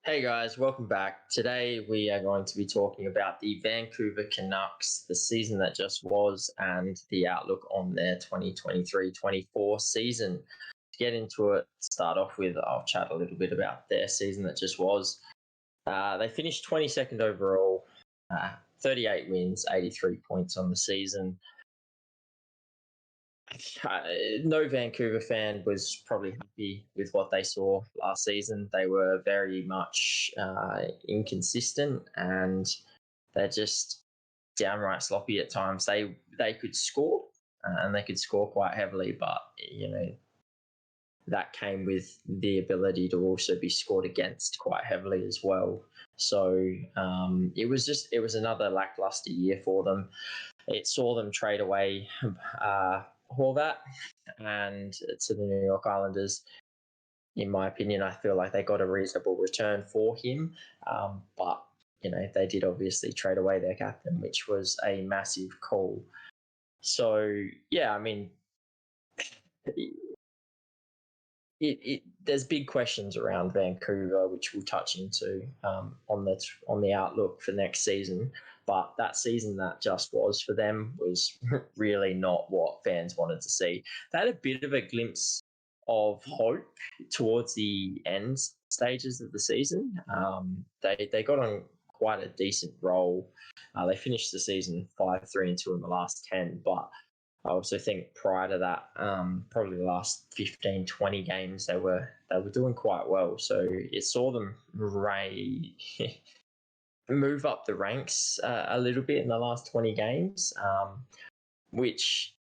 Hey guys, welcome back. Today we are going to be talking about the Vancouver Canucks, the season that just was, and the outlook on their 2023-24 season. To get into it, start off with, I'll chat a little bit about their season that just was. They finished 22nd overall, 38 wins, 83 points on the season. uh, no Vancouver fan was probably happy with what they saw last season. They were very much inconsistent, and they're just downright sloppy at times. They could score, and they could score quite heavily, but that came with the ability to also be scored against quite heavily as well. So it was another lackluster year for them. It saw them trade away Horvat and to the New York Islanders. In my opinion, I feel like they got a reasonable return for him, but they did obviously trade away their captain, which was a massive call. So yeah, I mean, there's big questions around Vancouver, which we'll touch into on the outlook for next season. But that season that just was for them was really not what fans wanted to see. They had a bit of a glimpse of hope towards the end stages of the season. They got on quite a decent roll. They finished the season 5-3-2 in the last 10, but I also think prior to that, probably the last 15, 20 games, they were doing quite well. So it saw them move up the ranks a little bit in the last 20 games, which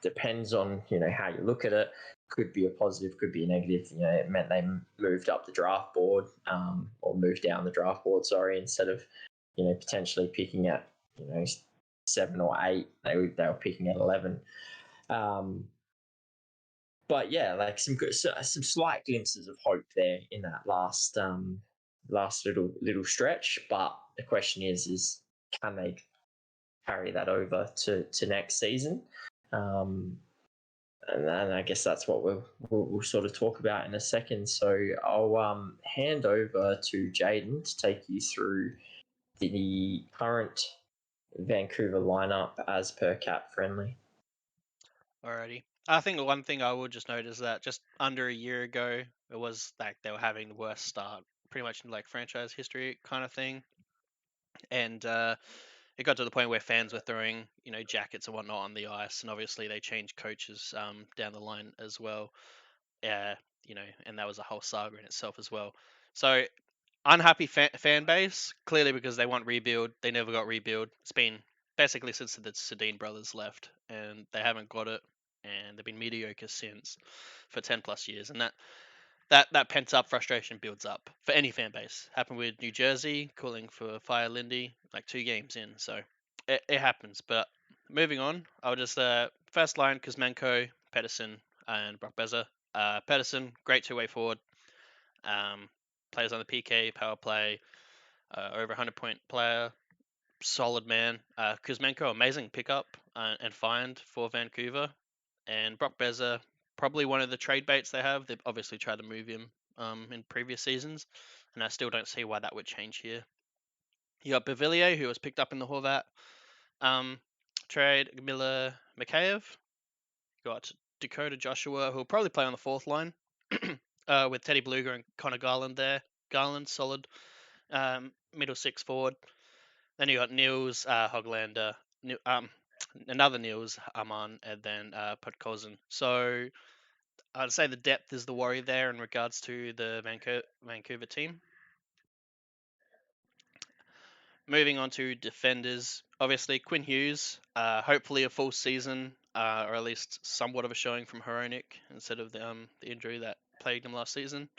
depends on how you look at it. Could be a positive, could be a negative. It meant they moved up the draft board, or moved down the draft board. Sorry, instead of potentially picking at 7 or 8, they were picking at 11. But yeah, like some slight glimpses of hope there in that last little stretch. But the question is can they carry that over to next season? And I guess that's what we'll sort of talk about in a second. So I'll hand over to Jaden to take you through the current Vancouver lineup as per cap friendly. Alrighty. I think the one thing I would just note is that just under a year ago, it was like they were having the worst start, pretty much in like franchise history kind of thing, and it got to the point where fans were throwing, jackets and whatnot on the ice, and obviously they changed coaches down the line as well. Uh, and that was a whole saga in itself as well. So unhappy fan base, clearly because they want rebuild. They never got rebuild. It's been basically since the Sedin brothers left, and they haven't got it, and they've been mediocre since for 10 plus years, and that pent up frustration builds up for any fan base. Happened with New Jersey calling for Fire Lindy like 2 games in, so it happens. But moving on, I'll just first line Kuzmenko, Pedersen, and Brock Beza. Pedersen, great two-way forward. Um, Plays on the PK, power play, over 100-point player, solid man. Kuzmenko, amazing pickup and find for Vancouver. And Brock Beza, probably one of the trade baits they have. They've obviously tried to move him in previous seasons, and I still don't see why that would change here. You got Bavillier, who was picked up in the Horvat trade. Miller Mikheyev. You got Dakota Joshua, who will probably play on the fourth line with Teddy Bluger and Connor Garland there. Garland, solid middle six forward. Then you got Niels Hoglander, another Niels Aman, and then Podkozen. So I'd say the depth is the worry there in regards to the Vancouver team. Moving on to defenders, obviously Quinn Hughes, hopefully a full season, or at least somewhat of a showing from Hronik instead of the injury that plagued him last season.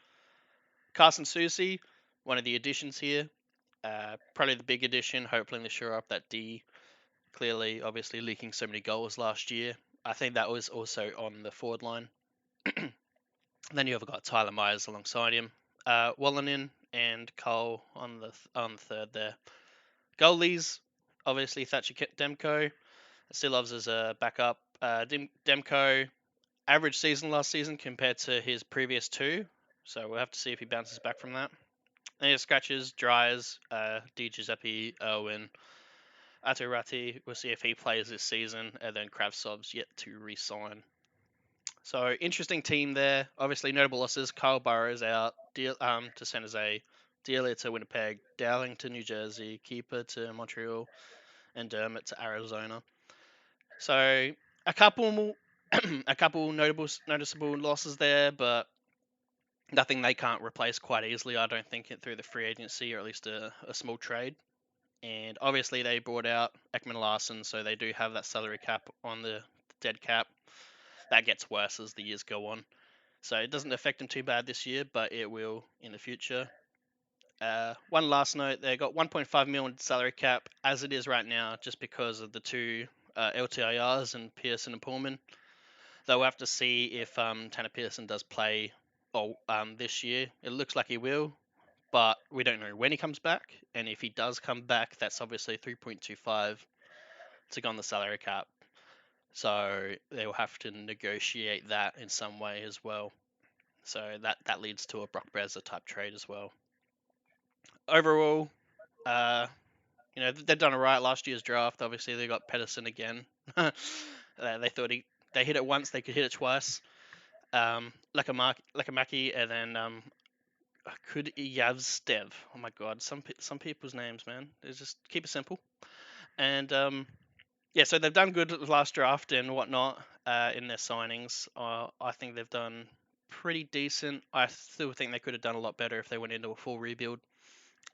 Carson Soucy, one of the additions here, probably the big addition, hopefully to shore up that D. Clearly, obviously leaking so many goals last year. I think that was also on the forward line. Then you have got Tyler Myers alongside him, Wallinen and Cole on the third there. Goalies, obviously Thatcher Demko still loves as a backup. Demko average season last season compared to his previous two, so we'll have to see if he bounces back from that. And your scratches, Dryers, Di Giuseppe, Irwin, Aturati. We'll see if he plays this season, and then Kravtsov's yet to re-sign. So interesting team there. Obviously notable losses: Kyle Burrows out, to San Jose, Dealer to Winnipeg, Dowling to New Jersey, Keeper to Montreal, and Dermott to Arizona. So a couple, a couple noticeable losses there, but nothing they can't replace quite easily. I don't think it through the free agency or at least a small trade. And obviously they brought out Ekman Larson, so they do have that salary cap on the dead cap. That gets worse as the years go on. So it doesn't affect them too bad this year, but it will in the future. One last note: they got 1.5 million salary cap as it is right now, just because of the two LTIRs and Pearson and Pullman. They'll have to see if Tanner Pearson does play this year. It looks like he will, but we don't know when he comes back. And if he does come back, that's obviously 3.25 to go on the salary cap. So they will have to negotiate that in some way as well. So that leads to a Brock Besser type trade as well. Overall, they've done it right last year's draft. Obviously, they got Pedersen again. They thought they hit it once, they could hit it twice. Lekamaki, and then could Yavstev. Oh my god, some people's names, man. They just keep it simple. And so they've done good last draft and whatnot in their signings. I think they've done pretty decent. I still think they could have done a lot better if they went into a full rebuild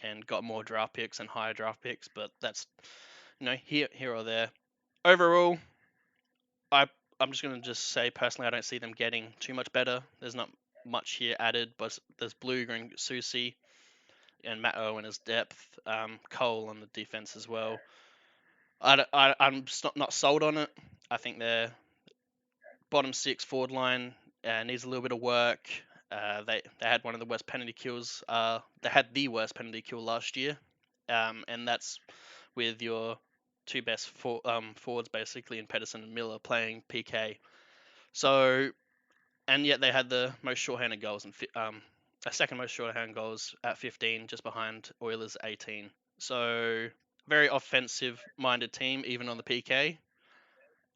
and got more draft picks and higher draft picks. But that's here or there. Overall, I'm just going to just say personally, I don't see them getting too much better. There's not much here added, but there's Blueger, Susie, and Matt Owen as depth. Cole on the defense as well. I'm just not sold on it. I think their bottom six forward line needs a little bit of work. They had one of the worst penalty kills. They had the worst penalty kill last year, and that's with your two best forwards basically in Pedersen and Miller playing PK. So, and yet they had the most shorthanded goals and second most shorthanded goals at 15, just behind Oilers 18. So very offensive minded team, even on the PK.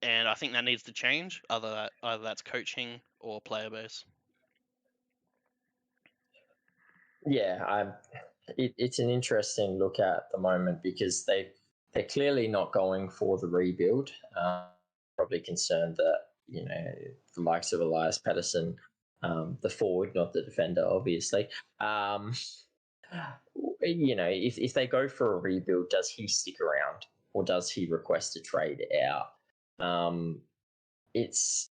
And I think that needs to change. Either that's coaching or player base. Yeah, it's an interesting look at the moment because they're clearly not going for the rebuild. Probably concerned that the likes of Elias Pettersson, the forward, not the defender, obviously. If they go for a rebuild, does he stick around or does he request a trade out? It's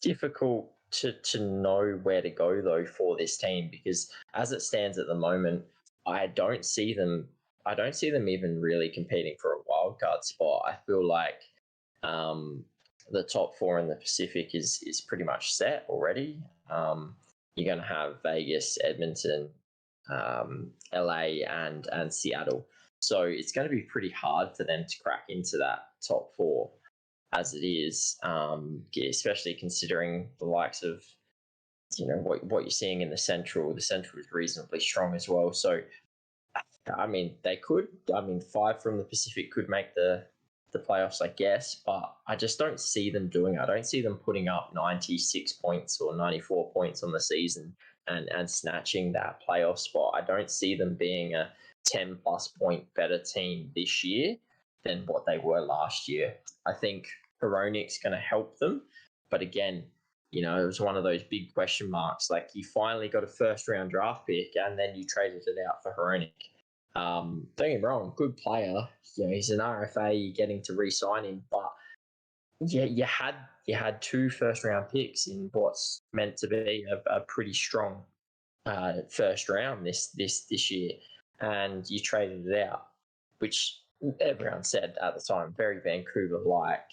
difficult to know where to go though for this team because as it stands at the moment, I don't see them. I don't see them even really competing for a wild card spot. I feel like the top four in the Pacific is pretty much set already. You're going to have Vegas, Edmonton, LA, and Seattle. So it's going to be pretty hard for them to crack into that top four as it is, especially considering the likes of what you're seeing in the Central. The Central is reasonably strong as well. So, I mean, they could. I mean, 5 from the Pacific could make the playoffs, I guess, but I just don't see them doing it. I don't see them putting up 96 points or 94 points on the season and snatching that playoff spot. I don't see them being a 10 plus point better team this year than what they were last year. I think Hronik's going to help them, but again, it was one of those big question marks. Like you finally got a first round draft pick and then you traded it out for Hronik. Don't get me wrong, good player. He's an RFA. You're getting to re-sign him, but yeah, you had 2 first round picks in what's meant to be a pretty strong first round this year, and you traded it out, which everyone said at the time very Vancouver like.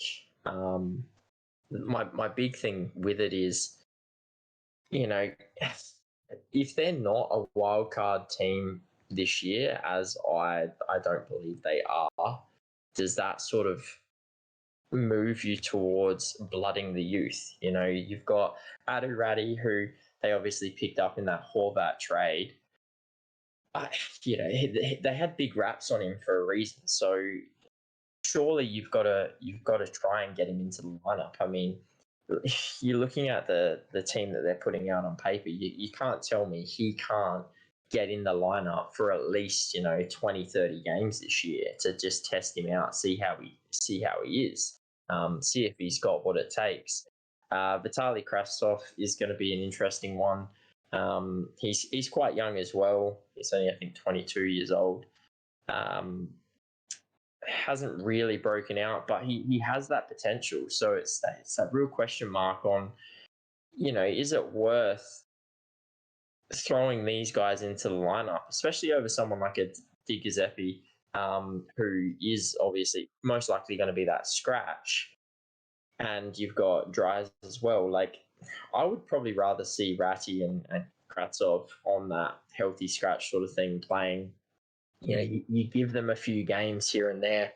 My big thing with it is, if they're not a wild card team this year, as I don't believe they are, does that sort of move you towards blooding the youth? You've got Adu Ratty, who they obviously picked up in that Horvat trade. I, they had big raps on him for a reason. So surely you've got to try and get him into the lineup. I mean, you're looking at the team that they're putting out on paper. You can't tell me he can't get in the lineup for at least 20, 30 games this year to just test him out, see how he is, see if he's got what it takes. Vitaly Krasov is going to be an interesting one. He's quite young as well. He's only, I think, 22 years old. Um, hasn't really broken out, but he has that potential. So it's that real question mark on, is it worth throwing these guys into the lineup, especially over someone like a Di Giuseppe, who is obviously most likely going to be that scratch, and you've got Dries as well. Like, I would probably rather see Ratty and Kratsov on that healthy scratch sort of thing playing. You give them a few games here and there,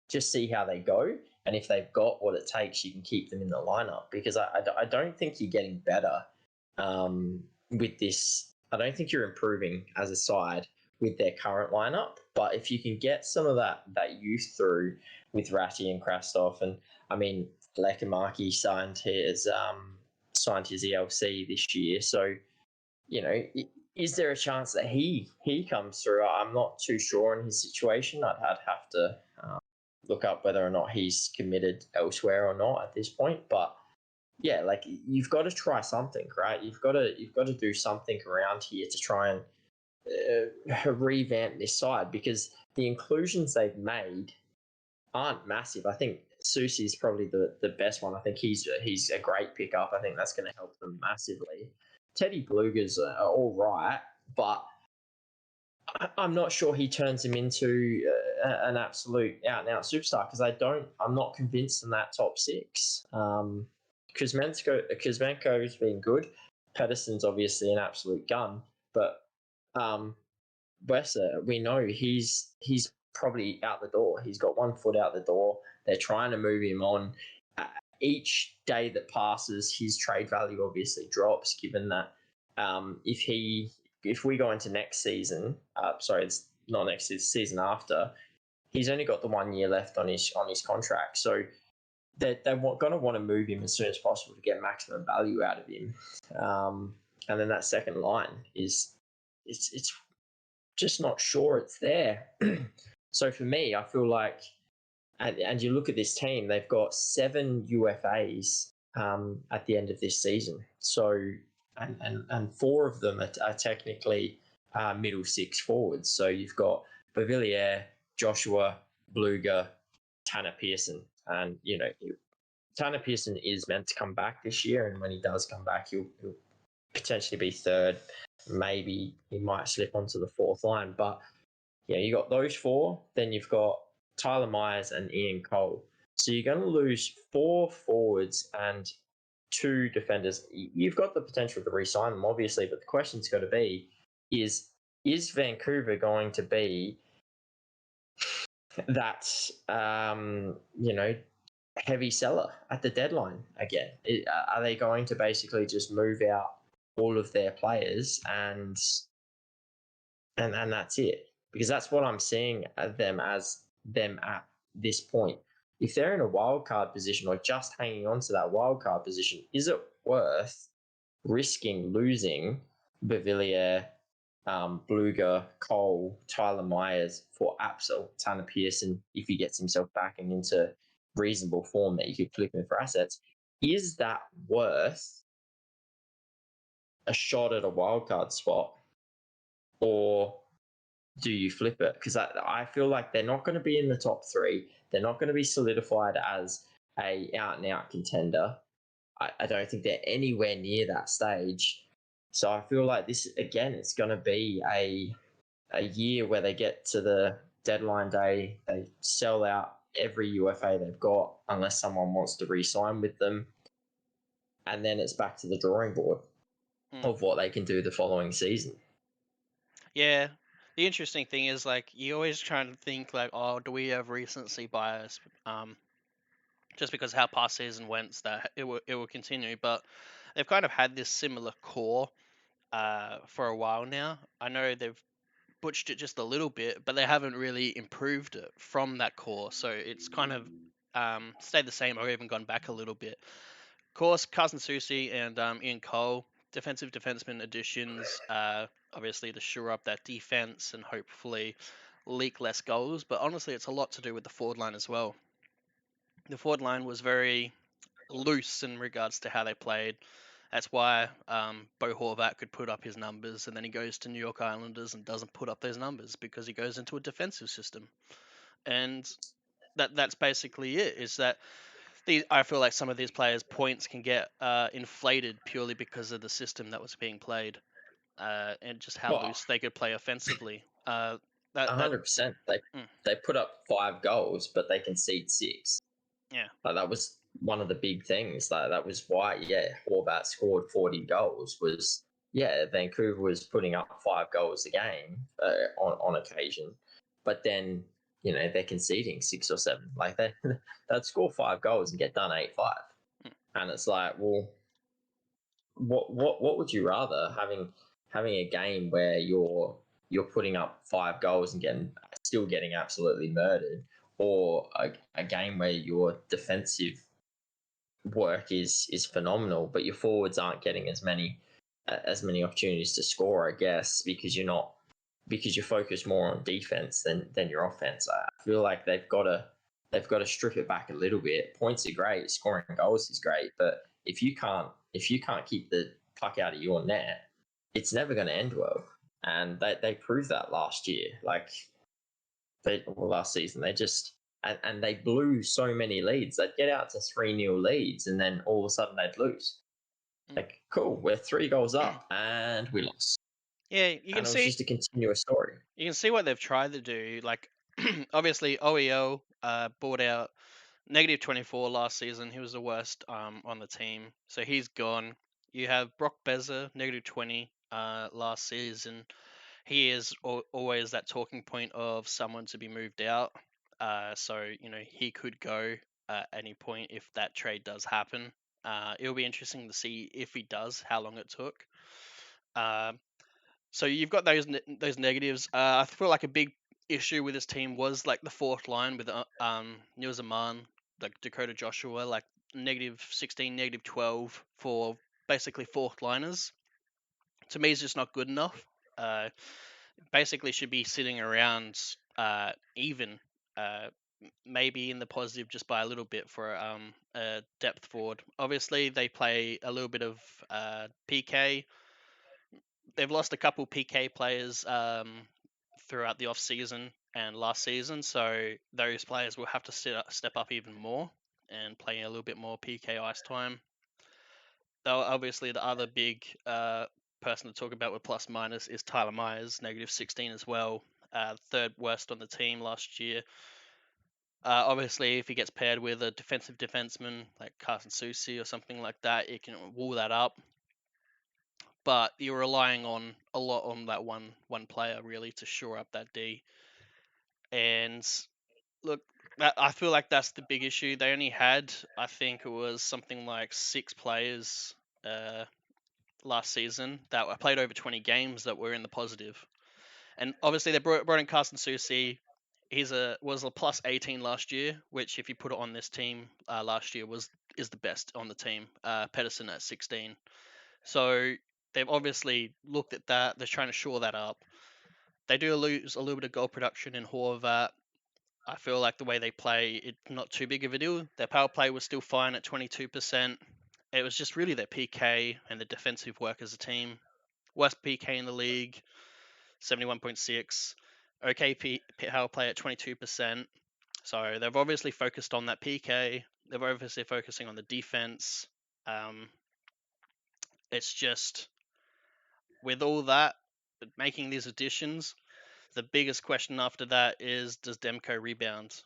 just see how they go. And if they've got what it takes, you can keep them in the lineup, because I don't think you're getting better with this. I don't think you're improving as a side with their current lineup. But if you can get some of that youth through with Ratty and Krastov, and I mean, Lekamaki signed his ELC this year, so is there a chance that he comes through? I'm not too sure on his situation. I'd have to look up whether or not he's committed elsewhere or not at this point. But yeah, like, you've got to try something, right? You've got to do something around here to try and revamp this side, because the inclusions they've made aren't massive. I think Susi is probably the best one. I think he's a great pickup. I think that's going to help them massively. Teddy Bluger's all right, but I'm not sure he turns him into an absolute out and out superstar, because I'm not convinced in that top six. Kuzmenko's been good. Pedersen's obviously an absolute gun, but Besser, we know he's probably out the door. He's got one foot out the door. They're trying to move him on. Each day that passes, his trade value obviously drops, given that if we go into next season, sorry, it's not next season after, he's only got the 1 year left on his contract. So they're going to want to move him as soon as possible to get maximum value out of him. And then that second line is it's just not sure it's there. So for me, I feel like, and you look at this team, they've got 7 UFAs at the end of this season. So and 4 of them are technically middle 6 forwards. So you've got Bavillier, Joshua, Bluger, Tanner Pearson, and Tanner Pearson is meant to come back this year, and when he does come back, he'll potentially be third. Maybe he might slip onto the fourth line, but you got those 4. Then you've got Tyler Myers and Ian Cole. So you're going to lose 4 forwards and 2 defenders. You've got the potential to re-sign them, obviously, but the question's got to be: is Vancouver going to be that heavy seller at the deadline again? Are they going to basically just move out all of their players and that's it? Because that's what I'm seeing them at this point. If they're in a wild card position or just hanging on to that wild card position, is it worth risking losing Bavillier, Bluger, Cole, Tyler Myers for Apsel, Tanner Pearson, if he gets himself back and into reasonable form that you could flip him for assets? Is that worth a shot at a wildcard spot, or do you flip it? Because I feel like they're not going to be in the top 3. They're not going to be solidified as a out and out contender. I don't think they're anywhere near that stage. So I feel like this, again, it's going to be a year where they get to the deadline day, they sell out every UFA they've got, unless someone wants to re-sign with them, and then it's back to the drawing board of what they can do the following season. Yeah. The interesting thing is, like, you always try to think, like, oh, do we have recency bias? Just because how past season went, that it will continue. But they've kind of had this similar core for a while now. I know they've butched it just a little bit, but they haven't really improved it from that core. So it's kind of stayed the same or even gone back a little bit. Of course, Carson Soucy and Ian Cole, defensive defenseman additions, obviously to shore up that defense and hopefully leak less goals. But honestly, it's a lot to do with the forward line as well. The forward line was very loose in regards to how they played. That's why Bo Horvat could put up his numbers, and then he goes to New York Islanders and doesn't put up those numbers because he goes into a defensive system. And that's basically it. Is that I feel like some of these players' points can get inflated purely because of the system that was being played, and just how Well, loose they could play offensively. That 100%. They mm, they put up 5 goals, but they concede 6. yeah. Like that was one of the big things. Like that was why, Horvat scored 40 goals. Was Vancouver was putting up 5 goals a game on occasion, but then they're conceding 6 or 7. Like they'd score 5 goals and get done 8-5, Mm. and it's like, well, what would you rather, having a game where you're putting up 5 goals and getting absolutely murdered, or a game where your defensive work is phenomenal, but your forwards aren't getting as many opportunities to score, I guess, because you're focused more on defense than your offense. I feel like they've got to strip it back a little bit. Points are great, scoring goals is great, but if you can't keep the puck out of your net, it's never going to end well. And they proved that last year. Last season, and they blew so many leads. They'd get out to 3-0 leads, and then all of a sudden they'd lose. Mm. Like, cool, we're 3 goals up, and we lost. Yeah, And it was just a continuous story. you can see what they've tried to do. Like, obviously, OEL bought out -24 last season. He was the worst on the team, so he's gone. You have Brock Besser, -20 last season. He is always that talking point of someone to be moved out. So he could go at any point if that trade does happen. It'll be interesting to see if he does, how long it took. So you've got those negatives. I feel like a big issue with this team was like the fourth line with Neil Zaman, like Dakota Joshua, like -16, -12 for basically fourth liners. To me, is just not good enough. Basically, should be sitting around even, maybe in the positive just by a little bit for a depth forward. Obviously, they play a little bit of PK. They've lost a couple PK players throughout the off season and last season, so those players will have to step up even more and play a little bit more PK ice time. Though obviously the other big person to talk about with plus minus is Tyler Myers, -16 as well, third worst on the team last year. Obviously, if he gets paired with a defensive defenseman like Carson Soucy or something like that, it can wall that up. But you're relying on a lot on that one player really to shore up that D. And look, I feel like that's the big issue. They only had, I think it was something like 6 players last season that played over 20 games that were in the positive. And obviously they brought in Carson Soucy. Was a plus 18 last year, which if you put it on this team last year is the best on the team. Pedersen at 16. So they've obviously looked at that. They're trying to shore that up. They do lose a little bit of goal production in Horvat. I feel like the way they play, it's not too big of a deal. Their power play was still fine at 22%. It was just really their PK and the defensive work as a team. Worst PK in the league, 71.6. Okay power play at 22%. So they've obviously focused on that PK. They're obviously focusing on the defense. It's just with all that, making these additions, the biggest question after that is, does Demko rebound?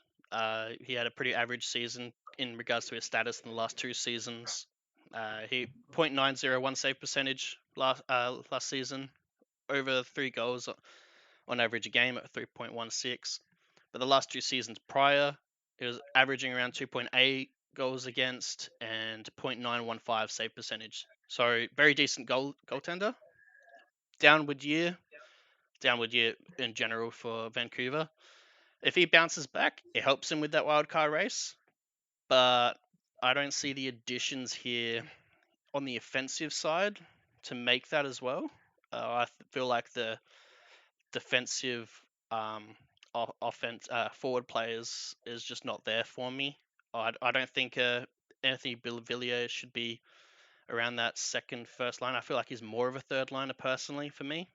He had a pretty average season in regards to his status in the last 2 seasons. He .901 save percentage last season, over 3 goals on average a game at 3.16. But the last 2 seasons prior, it was averaging around 2.8 goals against and .915 save percentage. So very decent goaltender. Downward year, downward year in general for Vancouver. If he bounces back, it helps him with that wild card race. But I don't see the additions here on the offensive side to make that as well. I feel like the defensive offense forward players is just not there for me. I don't think Anthony Villiers should be around that first line. I feel like he's more of a third liner personally for me.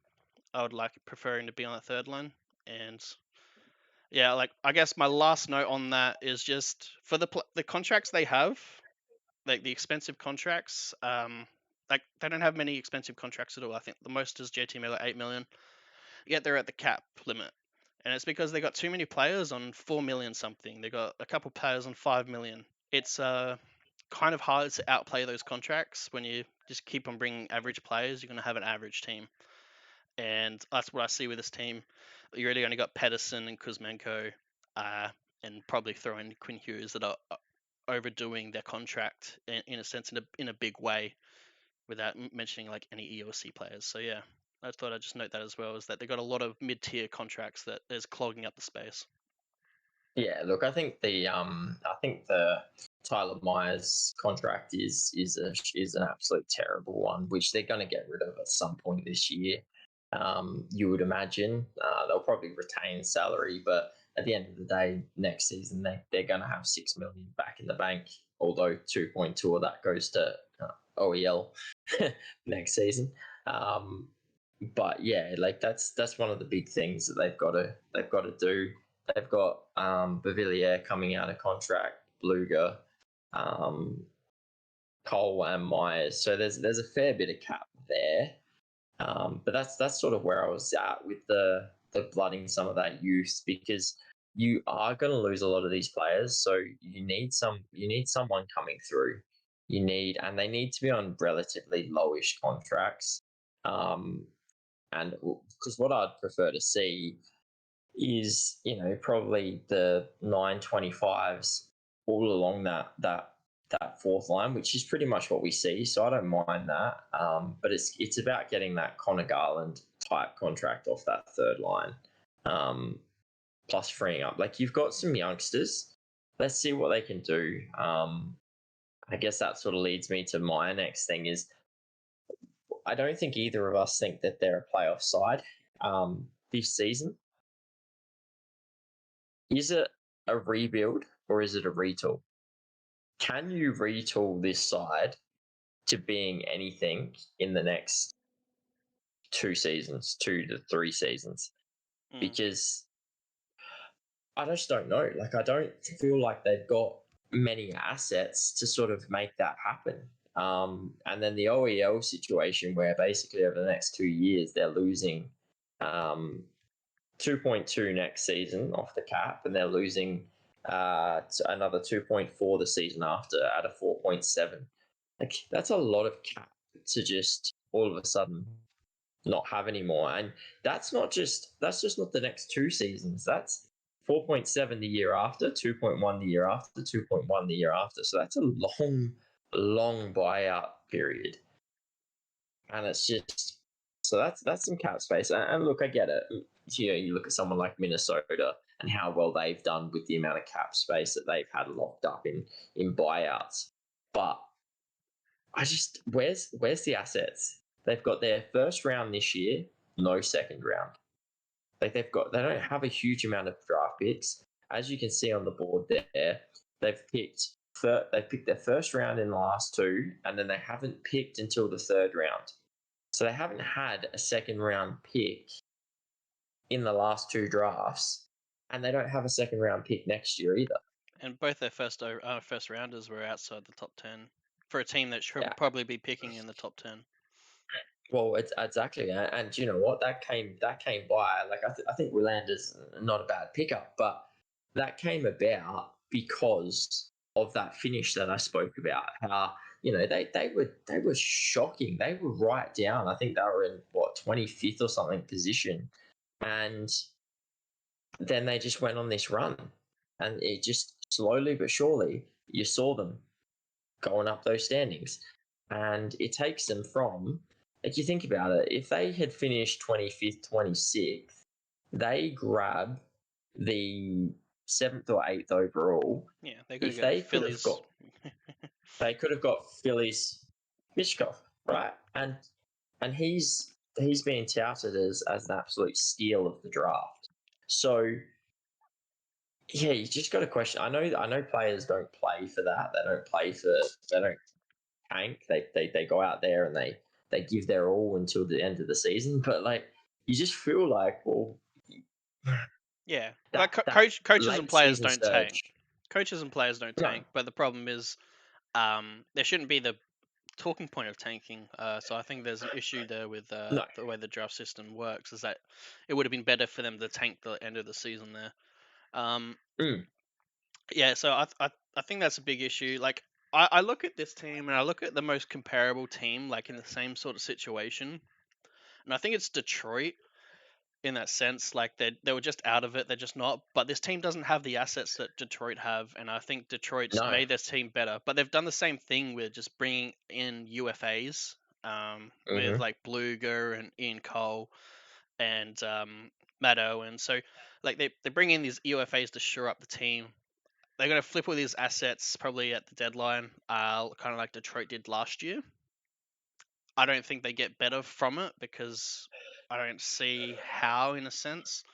I would prefer him to be on the third line. And yeah, like I guess my last note on that is just for the contracts they have, like the expensive contracts. Like they don't have many expensive contracts at all. I think the most is JT Miller, 8 million. Yet they're at the cap limit, and it's because they got too many players on 4 million something. They got a couple players on 5 million. It's kind of hard to outplay those contracts when you just keep on bringing average players. You're going to have an average team, and that's what I see with this team. You already only got Pedersen and Kuzmenko, and probably throw in Quinn Hughes that are overdoing their contract in a sense, in a big way, without mentioning like any EOC players. So yeah, I thought I'd just note that as well, is that they got a lot of mid-tier contracts that is clogging up the space. Yeah, look, I think the Tyler Myers contract is an absolute terrible one, which they're going to get rid of at some point this year. You would imagine they'll probably retain salary, but at the end of the day, next season they're going to have 6 million back in the bank. Although 2.2 of that goes to OEL next season. But yeah, like that's one of the big things that they've got to do. They've got Bavilier coming out of contract, Bluger, Cole, and Myers. So there's a fair bit of cap there. But that's sort of where I was at with the blooding some of that youth, because you are going to lose a lot of these players. So you need someone coming through. And they need to be on relatively lowish contracts. And because what I'd prefer to see is, probably the 925s all along that fourth line, which is pretty much what we see. So I don't mind that. But it's about getting that Connor Garland type contract off that third line, plus freeing up. Like, you've got some youngsters. Let's see what they can do. I guess that sort of leads me to my next thing is, I don't think either of us think that they're a playoff side this season. Is it a rebuild or is it a retool? Can you retool this side to being anything in the next 2 to 3 seasons? Because I just don't know. Like, I don't feel like they've got many assets to sort of make that happen. And then the OEL situation, where basically over the next 2 years they're losing 2.2 next season off the cap, and they're losing another 2.4 the season after at a 4.7. Like, that's a lot of cap to just all of a sudden not have anymore. And that's just not the next 2 seasons. That's 4.7 the year after, 2.1 the year after, 2.1 the year after. So that's a long buyout period. And it's just, so that's some cap space. And look, I get it. You look at someone like Minnesota and how well they've done with the amount of cap space that they've had locked up in buyouts. But where's the assets? They've got their first round this year, no second round. Like, they don't have a huge amount of draft picks. As you can see on the board there, they've picked their first round in the last 2, and then they haven't picked until the third round. So they haven't had a second round pick in the last 2 drafts, and they don't have a second round pick next year either. And both their first rounders were outside the top 10 for a team that should probably be picking in the top 10. Well, it's exactly, and you know what? That came by. Like, I think Willander's not a bad pickup, but that came about because of that finish that I spoke about. How, they were shocking. They were right down. I think they were in 25th or something position, and then they just went on this run, and it just slowly but surely you saw them going up those standings, and it takes them from Like you think about it, if they had finished 25th, 26th, they grab the 7th or 8th overall. Yeah, they could have If got they could have Phillies. got, they could have got Phillies Mishkov, right? And he's being touted as an absolute steal of the draft. So yeah, you just got to question. I know players don't play for that. They don't tank. They go out there and they give their all until the end of the season. But like you just feel like, well, Yeah, like that coaches and late players season don't tank. surge. Coaches and players don't No, tank, but the problem is, there shouldn't be the talking point of tanking. So I think there's an issue there with no. the way the draft system works. Is that it would have been better for them to tank the end of the season there. Um, Mm, yeah, so I think that's a big issue. Like I look at this team and I look at the most comparable team, like in the same sort of situation, and I think it's Detroit in that sense. Like they were just out of it. They're just not. But this team doesn't have the assets that Detroit have, and I think Detroit's no. made this team better. But they've done the same thing with just bringing in UFAs, with Mm-hmm. like Bluger and Ian Cole and Maddo, and so like they bring in these UFAs to shore up the team. They're going to flip all these assets probably at the deadline, kind of like Detroit did last year. I don't think they get better from it because I don't see how, in a sense.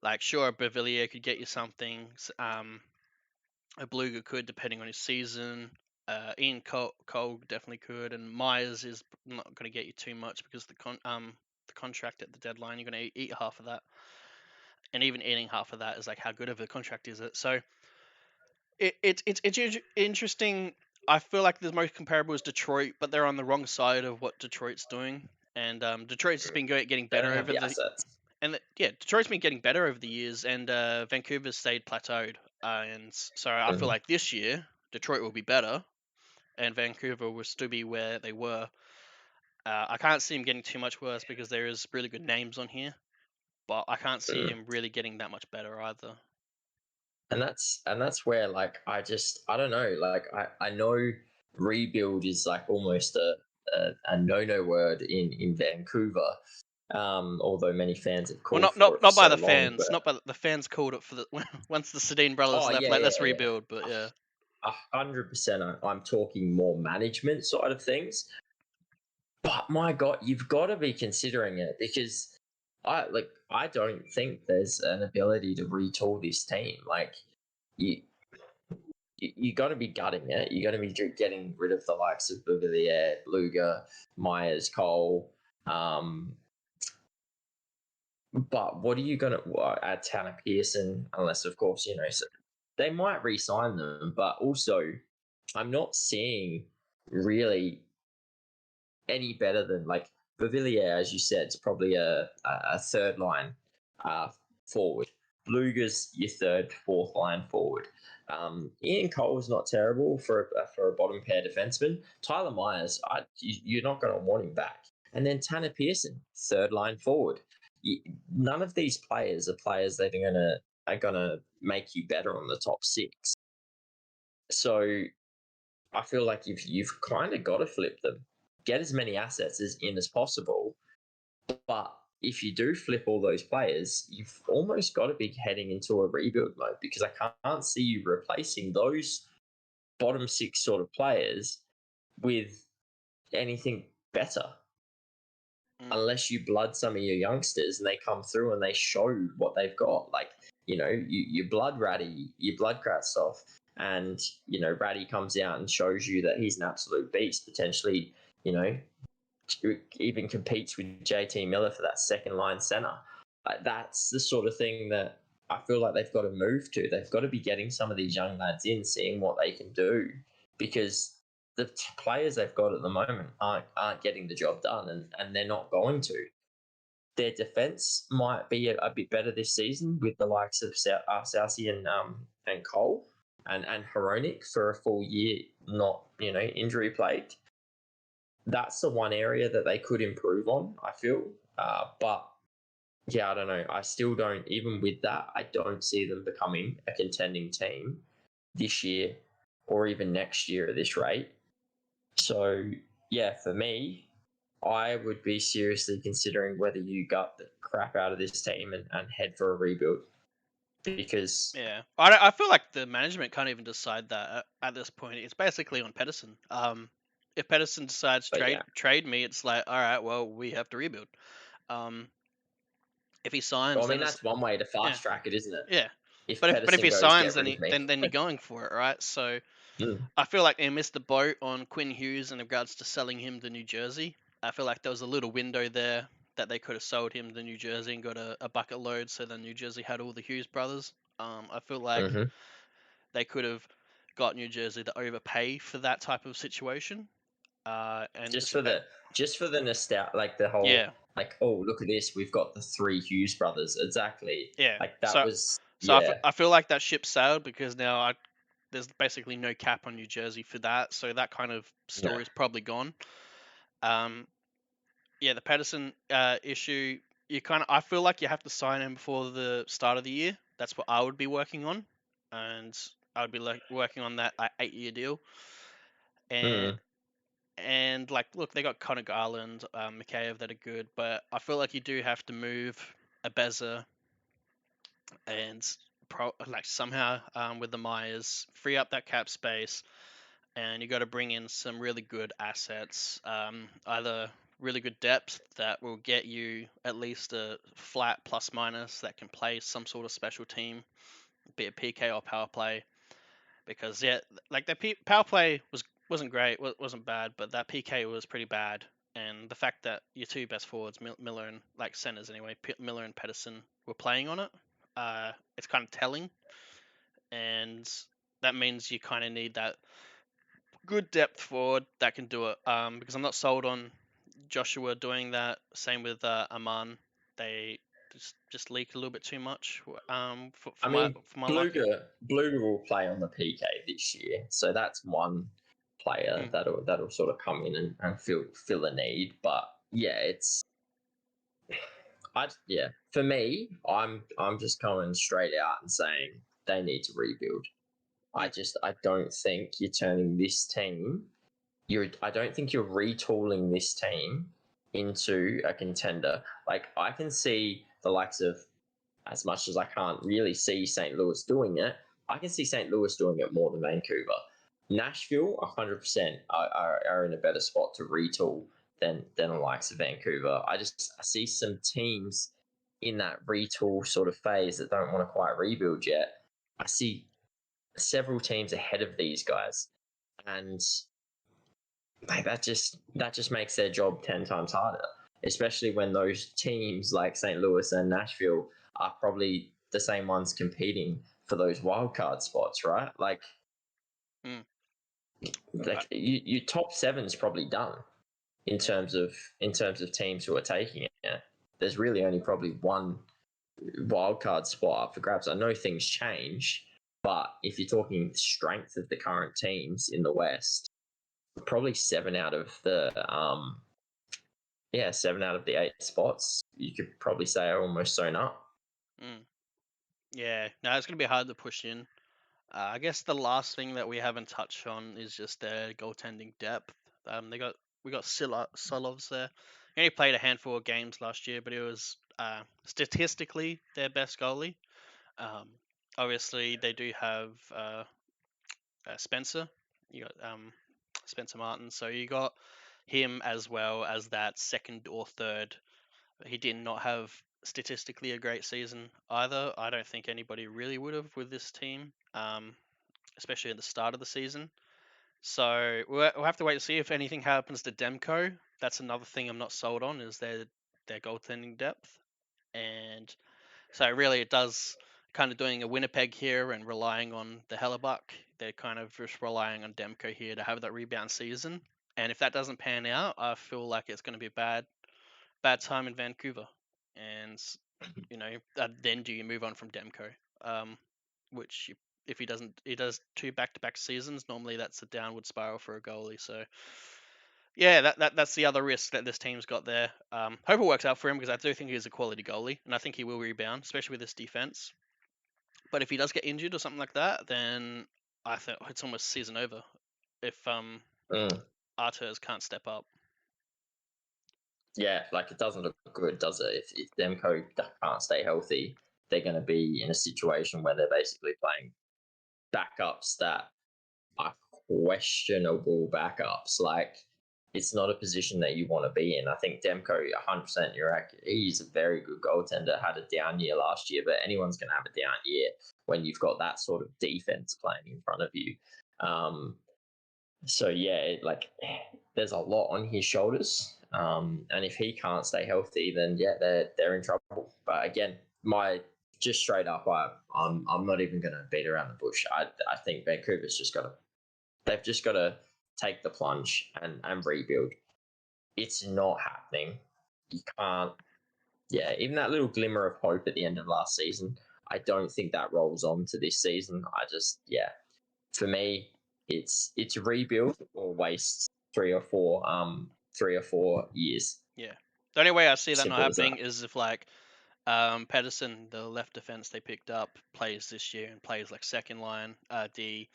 Like, sure, Bavilier could get you something. A Bluger could, depending on his season. Ian Cole definitely could, and Myers is not going to get you too much because the contract at the deadline, you're going to eat half of that, and even eating half of that is like how good of a contract is it? So it's interesting. I feel like the most comparable is Detroit, but they're on the wrong side of what Detroit's doing, and Detroit's just been getting They better don't have over the the assets. yeah, Detroit's been getting better over the years, and Vancouver's stayed plateaued. So I feel Mm, like this year Detroit will be better, and Vancouver will still be where they were. I can't see him getting too much worse because there is really good names on here, but I can't see mm. him really getting that much better either. And that's where like I don't know, like I know rebuild is like almost a no word in Vancouver, although many fans have Well, called not for not it for not by so the long. fans, But not by the fans called it for the once the Sedin brothers oh left, yeah, like yeah, let's yeah, rebuild. But yeah, 100%. I'm talking more management side of things. But my God, you've got to be considering it because I don't think there's an ability to retool this team. Like you you got to be gutting it. You got to be getting rid of the likes of Bouvier, Luger, Myers, Cole. Um, but what are you going to add Tanner Pearson? Unless, of course, so they might re-sign them. But also, I'm not seeing really any better than like Bavilier, as you said, it's probably a third line uh, forward. Luger's your third, fourth line forward. Ian Cole's not terrible for a bottom pair defenseman. Tyler Myers, you're not going to want him back. And then Tanner Pearson, third line forward. None of these players are players that are gonna make you better on the top six. So I feel like you've kind of got to flip them, get as many assets as in as possible. But if you do flip all those players, you've almost got to be heading into a rebuild mode because I can't see you replacing those bottom six sort of players with anything better mm, unless you blood some of your youngsters and they come through and they show what they've got. Like, you blood Ratty, you blood Kratstov, and, Ratty comes out and shows you that he's an absolute beast, potentially, you know, even competes with JT Miller for that second line center. That's the sort of thing that I feel like they've got to move to. They've got to be getting some of these young lads in, seeing what they can do, because the players they've got at the moment aren't getting the job done, and they're not going to. Their defense might be a bit better this season with the likes of Southey and Cole and Hronik for a full year, not injury plagued. That's the one area that they could improve on, I feel. But yeah, I don't know. I still don't, even with that, I don't see them becoming a contending team this year or even next year at this rate. So yeah, for me, I would be seriously considering whether you gut the crap out of this team and head for a rebuild because, Yeah, I feel like the management can't even decide that at this point. It's basically on Pedersen. If Pedersen decides but yeah, trade me, it's like, all right, well, we have to rebuild. Um, if he well, signs, I mean then it's that's one way to yeah, fast track it, isn't it? yeah. If But if Pedersen he goes, signs, get then rid of me. then you're going for it, right? So Mm, I feel like they missed the boat on Quinn Hughes in regards to selling him to New Jersey. I feel like there was a little window there that they could have sold him to New Jersey and got a bucket load, so then New Jersey had all the Hughes brothers. I feel like hmm they could have got New Jersey to overpay for that type of situation. And Just for the nostalgia, like the whole yeah, like, oh, look at this, we've got the three Hughes brothers. Exactly. yeah. Like that So was so yeah, I feel like that ship sailed because now there's basically no cap on New Jersey for that. So that kind of no. story is probably gone. Um, yeah, the Pedersen issue. You kind of I feel like you have to sign him before the start of the year. That's what I would be working on, and I would be working on that 8-year deal. And Mm. like, look, they got Connor Garland, Mikheyev that are good, but I feel like you do have to move a Beza and like somehow with the Myers free up that cap space, and you got to bring in some really good assets, either really good depth that will get you at least a flat plus minus that can play some sort of special team, be it PK or power play, because yeah, like their power play wasn't great, wasn't bad, but that PK was pretty bad. And the fact that your two best forwards, Miller and like centers anyway, Miller and Pedersen were playing on it, it's kind of telling, and that means you kind of need that good depth forward that can do it. Because I'm not sold on Joshua doing that. Same with Aman, they just leak a little bit too much. I mean, For my liking. Bluger will play on the PK this year, so that's one player Mm, that'll sort of come in and fill a need. But yeah, it's for me, I'm just coming straight out and saying they need to rebuild. mm, I don't think you're turning this team. I don't think you're retooling this team into a contender. Like I can see the likes of, as much as I can't really see St. Louis doing it, I can see St. Louis doing it more than Vancouver. Nashville, 100% are in a better spot to retool than the likes of Vancouver. I see some teams in that retool sort of phase that don't want to quite rebuild yet. I see several teams ahead of these guys, and like that just makes their job 10 times harder. Especially when those teams like St. Louis and Nashville are probably the same ones competing for those wild card spots, right? mm. Your top seven's probably done Yeah. in terms of teams who are taking it. There's really only probably one wild card spot up for grabs. I know things change, but if you're talking strength of the current teams in the West, probably seven out of the 8 spots you could probably say are almost sewn up. Mm. Yeah, no, it's gonna be hard to push in. I guess the last thing that we haven't touched on is just their goaltending depth. We got Solovs there. He only played a handful of games last year, but he was statistically their best goalie. Um, Obviously, they do have Spencer. You got Spencer Martin, so you got him as well as that second or third. He did not have statistically a great season either. I don't think anybody really would have with this team, especially at the start of the season. So we'll have to wait to see if anything happens to Demko. That's another thing I'm not sold on is their goaltending depth, and so really it does kind of doing a Winnipeg here and relying on the Hellebuck. They're kind of just relying on Demko here to have that rebound season. And if that doesn't pan out, I feel like it's going to be a bad time in Vancouver. And then do you move on from Demko? Which if he does two back-to-back seasons, normally that's a downward spiral for a goalie. So yeah, that's the other risk that this team's got there. Hope it works out for him because I do think he's a quality goalie, and I think he will rebound, especially with this defense. But if he does get injured or something like that, then I think it's almost season over if Mm. Arturs can't step up. Yeah, like it doesn't look good, does it? If Demko can't stay healthy, they're going to be in a situation where they're basically playing backups that are questionable backups. Like it's not a position that you want to be in. I think Demko, 100%, you're accurate. He's a very good goaltender. Had a down year last year, but anyone's going to have a down year when you've got that sort of defense playing in front of you. Um, so yeah, like there's a lot on his shoulders. And if he can't stay healthy, then yeah, they're in trouble. But again, my just straight up, I'm not even going to beat around the bush. I think Vancouver's just got to they've just got to take the plunge and rebuild. It's not happening. You can't. Yeah, even that little glimmer of hope at the end of last season, I don't think that rolls on to this season. I just yeah, for me, it's a rebuild or waste 3 or 4 years. Yeah. The only way I see that not Simple as happening that. is if like Pedersen, the left defense they picked up, plays this year and plays like second line D.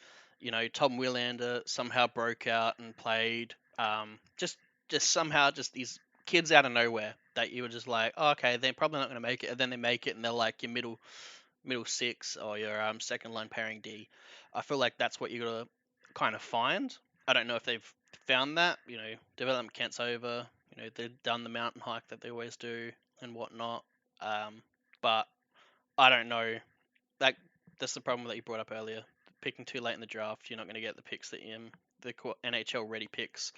Tom Willander somehow broke out and played. Just somehow just these kids out of nowhere that you were just like, oh, okay, they're probably not going to make it, and then they make it, and they're like your middle six or your second line pairing D. I feel like that's what you gotta kind of find. I don't know if they've found that. Development camp's over. They've done the mountain hike that they always do and whatnot. But I don't know. Like that's the problem that you brought up earlier. Picking too late in the draft, you're not going to get the picks that the NHL ready picks,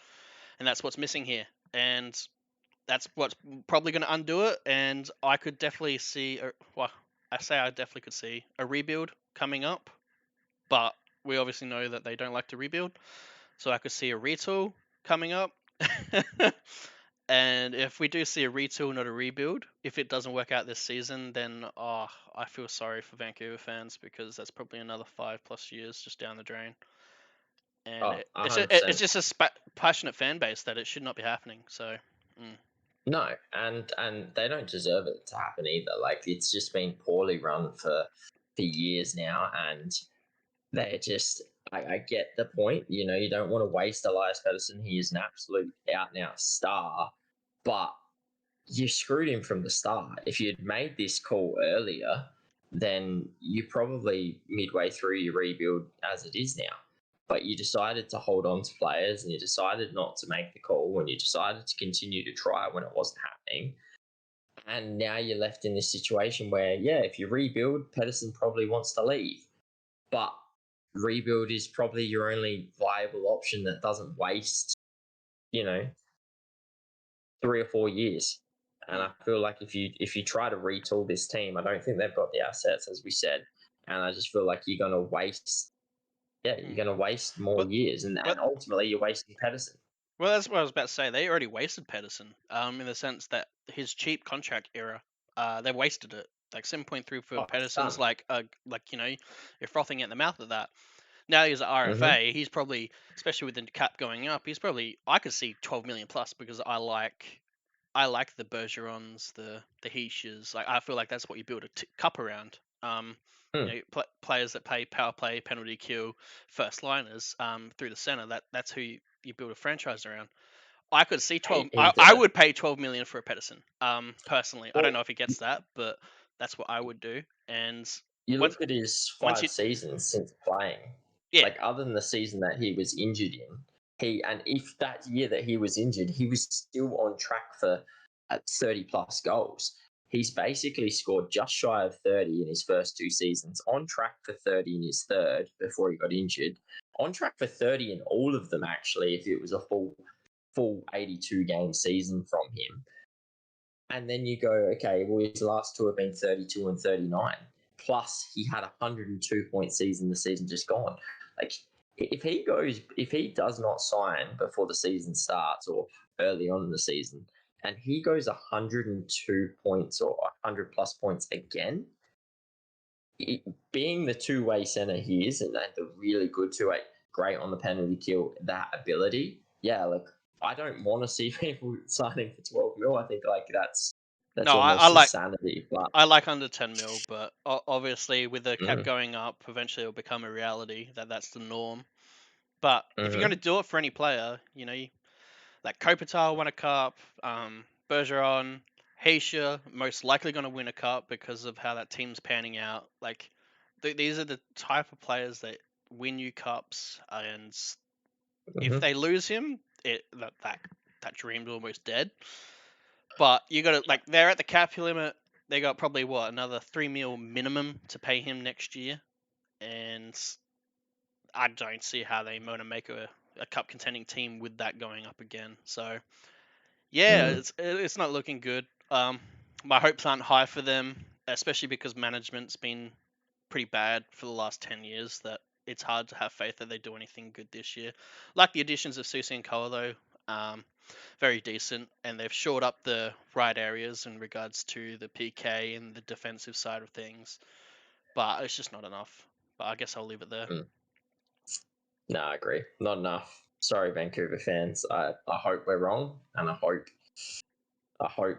and that's what's missing here. And that's what's probably going to undo it. And I could definitely see, well, I say I definitely could see a rebuild coming up, but we obviously know that they don't like to rebuild. So I could see a retool coming up. And if we do see a retool, not a rebuild, if it doesn't work out this season, then I feel sorry for Vancouver fans because that's probably another 5+ years just down the drain. And Oh, it's 100%. just a passionate fan base that it should not be happening. So, No, and they don't deserve it to happen either. Like it's just been poorly run for years now, and they're just. I get the point. You don't want to waste Elias Pettersson. He is an absolute out and out star, but you screwed him from the start. If you'd made this call earlier, then you're probably midway through your rebuild as it is now. But you decided to hold on to players and you decided not to make the call and you decided to continue to try when it wasn't happening. And now you're left in this situation where, yeah, if you rebuild, Pedersen probably wants to leave. But rebuild is probably your only viable option that doesn't waste, you know, 3 or 4 years. And mm, I feel like if you try to retool this team, I don't think they've got the assets, as we said. And I just feel like you're mm. gonna waste more Well, years, and well, ultimately you're wasting Pedersen. Well, that's what I was about to say. They already wasted Pedersen, in the sense that his cheap contract era, they wasted it. Like 7.3 for Oh, it's Pedersen's done. like you're frothing at the mouth of that. Now he's an Mm-hmm. RFA. He's probably, especially with the cap going up, I could see 12 million plus because I like the Bergerons, the Heishes. Like I feel like that's what you build a cup around. Hmm. Players that play power play, penalty kill, first liners through the center. That's who you build a franchise around. I could see 12. He I did it. would pay 12 million for a Pedersen. Personally, I don't Well, know if he gets that, but that's what I would do. And you once look at his once five you, seasons since playing, yeah, like other than the season that he was injured in, and if that year that he was injured, he was still on track for 30 plus goals. He's basically scored just shy of 30 in his first 2 seasons, on track for 30 in his third before he got injured, on track for 30 in all of them, actually, if it was a full 82 game season from him. And then you go, okay, well, his last two have been 32 and 39. Plus, he had a 102-point season the season just gone. Like, if he does not sign before the season starts or early on in the season, and he goes 102 points or 100 plus points again, being the two-way center he is, and the really good two-way, great on the penalty kill, that ability, yeah, like I don't want to see people signing for 12 mil. I think like that's no, I almost like insanity. But I like under 10 mil, but obviously with the cap mm, going up, eventually it'll become a reality that's the norm. But if you're going mm-hmm. to do it for any player, like Kopitar won a cup, Bergeron, Heisha, most likely going to win a cup because of how that team's panning out. Like, these are the type of players that win you cups, and if Hmm. they lose him, that dream's almost dead. But you got to like they're at the cap limit. They got probably what another 3 mil minimum to pay him next year, and I don't see how they want to make a cup contending team with that going up again. So yeah, Mm. it's not looking good. My hopes aren't high for them, especially because management's been pretty bad for the last 10 years. That it's hard to have faith that they do anything good this year. Like the additions of Susie and Cole though, very decent, and they've shored up the right areas in regards to the PK and the defensive side of things. But it's just not enough. But I guess I'll leave it there. Mm. No, I agree. Not enough. Sorry, Vancouver fans. I hope we're wrong, and I hope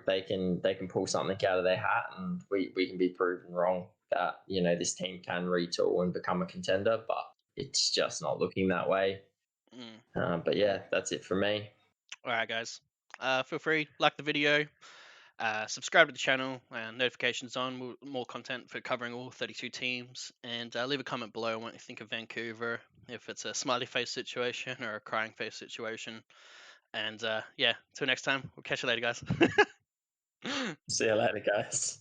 they can pull something out of their hat, and we can be proven wrong that this team can retool and become a contender, but it's just not looking that way. Mm. But yeah, that's it for me. All right, guys. Feel free like the video, subscribe to the channel, and notifications on. More content for covering all 32 teams, and leave a comment below on what you think of Vancouver. If it's a smiley face situation or a crying face situation. And yeah, till next time. We'll catch you later, guys. See you later, guys.